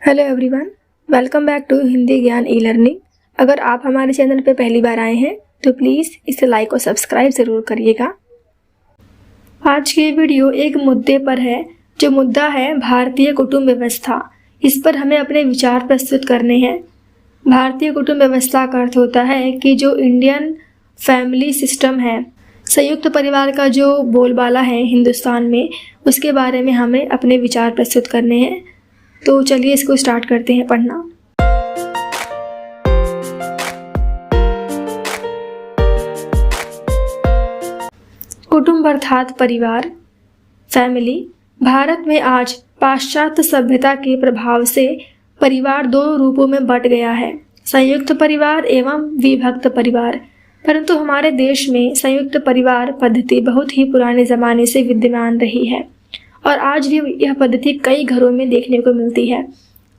Hello everyone, welcome back to Hindi Gyan e learning. अगर आप हमारे चैनल पे पहली बार आए हैं तो प्लीज़ इसे लाइक और सब्सक्राइब ज़रूर करिएगा। आज की वीडियो एक मुद्दे पर है, जो मुद्दा है भारतीय कुटुंब व्यवस्था। इस पर हमें अपने विचार प्रस्तुत करने हैं। भारतीय कुटुंब व्यवस्था का अर्थ होता है कि जो इंडियन फैमिली सिस्टम है, संयुक्त परिवार का जो बोलबाला है हिंदुस्तान में, उसके बारे में हमें अपने विचार प्रस्तुत करने हैं। तो चलिए इसको स्टार्ट करते हैं पढ़ना। कुटुंब अर्थात परिवार, फैमिली। भारत में आज पाश्चात्य सभ्यता के प्रभाव से परिवार दो रूपों में बंट गया है, संयुक्त परिवार एवं विभक्त परिवार। परंतु हमारे देश में संयुक्त परिवार पद्धति बहुत ही पुराने ज़माने से विद्यमान रही है और आज भी यह पद्धति कई घरों में देखने को मिलती है।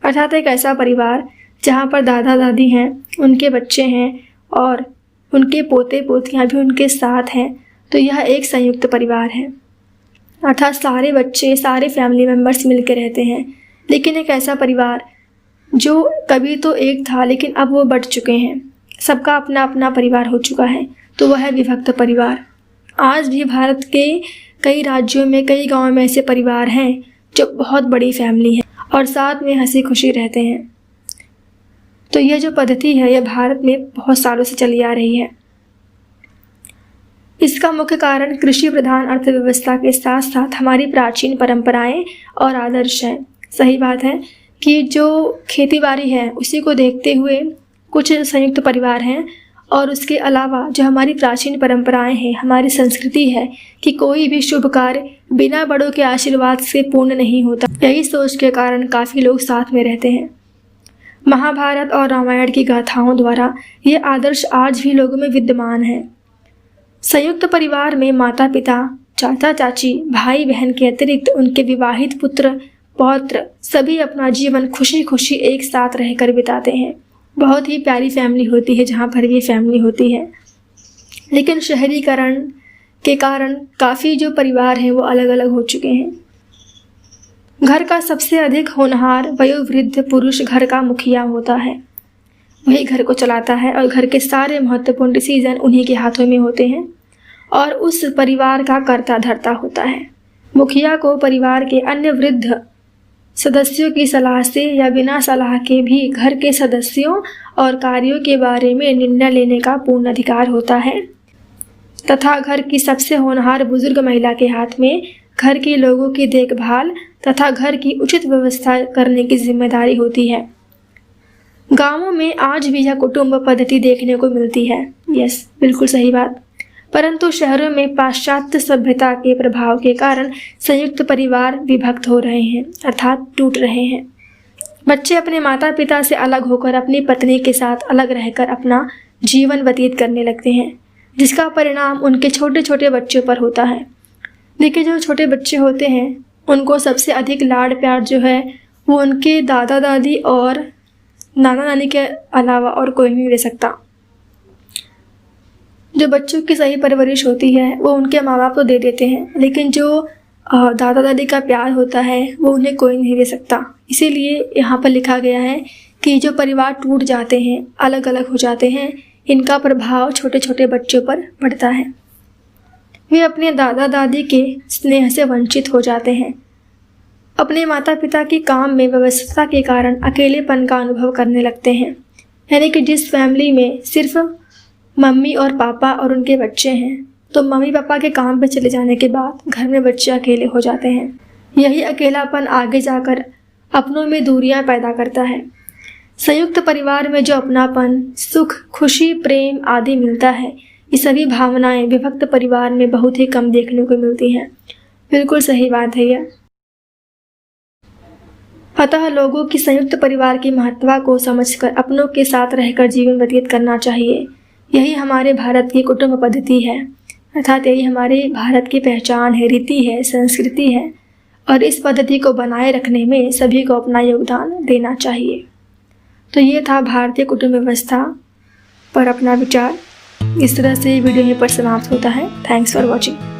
अर्थात एक ऐसा परिवार जहाँ पर दादा दादी हैं, उनके बच्चे हैं और उनके पोते पोतियाँ भी उनके साथ हैं, तो यह एक संयुक्त परिवार है। अर्थात सारे बच्चे, सारे फैमिली मेम्बर्स मिलकर रहते हैं। लेकिन एक ऐसा परिवार जो कभी तो एक था लेकिन अब वो बट चुके हैं, सबका अपना अपना परिवार हो चुका है, तो वह है विभक्त परिवार। आज भी भारत के कई राज्यों में, कई गांवों में ऐसे परिवार हैं जो बहुत बड़ी फैमिली है और साथ में हंसी खुशी रहते हैं। तो यह जो पद्धति है, यह भारत में बहुत सालों से चली आ रही है। इसका मुख्य कारण कृषि प्रधान अर्थव्यवस्था के साथ साथ हमारी प्राचीन परंपराएं और आदर्श हैं। सही बात है कि जो खेती बाड़ी है उसी को देखते हुए कुछ संयुक्त परिवार हैं, और उसके अलावा जो हमारी प्राचीन परंपराएं हैं, हमारी संस्कृति है कि कोई भी शुभ कार्य बिना बड़ों के आशीर्वाद से पूर्ण नहीं होता। यही सोच के कारण काफ़ी लोग साथ में रहते हैं। महाभारत और रामायण की गाथाओं द्वारा ये आदर्श आज भी लोगों में विद्यमान है। संयुक्त परिवार में माता पिता, चाचा चाची, भाई बहन के अतिरिक्त उनके विवाहित पुत्र पौत्र सभी अपना जीवन खुशी खुशी एक साथ रहकर बिताते हैं। बहुत ही प्यारी फैमिली होती है जहाँ पर भी फैमिली होती है। लेकिन शहरीकरण के कारण काफ़ी जो परिवार हैं वो अलग अलग हो चुके हैं। घर का सबसे अधिक होनहार वयोवृद्ध पुरुष घर का मुखिया होता है, वही घर को चलाता है और घर के सारे महत्वपूर्ण डिसीजन उन्हीं के हाथों में होते हैं और उस परिवार का कर्ता धर्ता होता है। मुखिया को परिवार के अन्य वृद्ध सदस्यों की सलाह से या बिना सलाह के भी घर के सदस्यों और कार्यों के बारे में निर्णय लेने का पूर्ण अधिकार होता है तथा घर की सबसे होनहार बुजुर्ग महिला के हाथ में घर के लोगों की देखभाल तथा घर की उचित व्यवस्था करने की जिम्मेदारी होती है। गांवों में आज भी यह कुटुंब पद्धति देखने को मिलती है। यस, बिल्कुल सही बात। परंतु शहरों में पाश्चात्य सभ्यता के प्रभाव के कारण संयुक्त परिवार विभक्त हो रहे हैं, अर्थात टूट रहे हैं। बच्चे अपने माता पिता से अलग होकर अपनी पत्नी के साथ अलग रहकर अपना जीवन व्यतीत करने लगते हैं, जिसका परिणाम उनके छोटे छोटे बच्चों पर होता है। लेकिन जो छोटे बच्चे होते हैं उनको सबसे अधिक लाड प्यार जो है वो उनके दादा दादी और नाना नानी के अलावा और कोई नहीं दे सकता। जो बच्चों की सही परवरिश होती है वो उनके माँ बाप तो दे देते हैं, लेकिन जो दादा दादी का प्यार होता है वो उन्हें कोई नहीं दे सकता। इसीलिए यहाँ पर लिखा गया है कि जो परिवार टूट जाते हैं, अलग अलग हो जाते हैं, इनका प्रभाव छोटे छोटे बच्चों पर पड़ता है। वे अपने दादा दादी के स्नेह से वंचित हो जाते हैं। अपने माता पिता की काम में व्यस्तता के कारण अकेलेपन का अनुभव करने लगते हैं। यानी कि जिस फैमिली में सिर्फ मम्मी और पापा और उनके बच्चे हैं, तो मम्मी पापा के काम पे चले जाने के बाद घर में बच्चे अकेले हो जाते हैं। यही अकेलापन आगे जाकर अपनों में दूरियां पैदा करता है। संयुक्त परिवार में जो अपनापन, सुख, खुशी, प्रेम आदि मिलता है, ये सभी भावनाएं विभक्त परिवार में बहुत ही कम देखने को मिलती हैं। बिल्कुल सही बात है यह। अतः लोगों की संयुक्त परिवार की महत्ता को समझकर अपनों के साथ रहकर जीवन व्यतीत करना चाहिए। यही हमारे भारत की कुटुंब पद्धति है, अर्थात यही हमारे भारत की पहचान है, रीति है, संस्कृति है, और इस पद्धति को बनाए रखने में सभी को अपना योगदान देना चाहिए। तो ये था भारतीय कुटुंब व्यवस्था पर अपना विचार। इस तरह से वीडियो यहीं पर समाप्त होता है। Thanks for watching.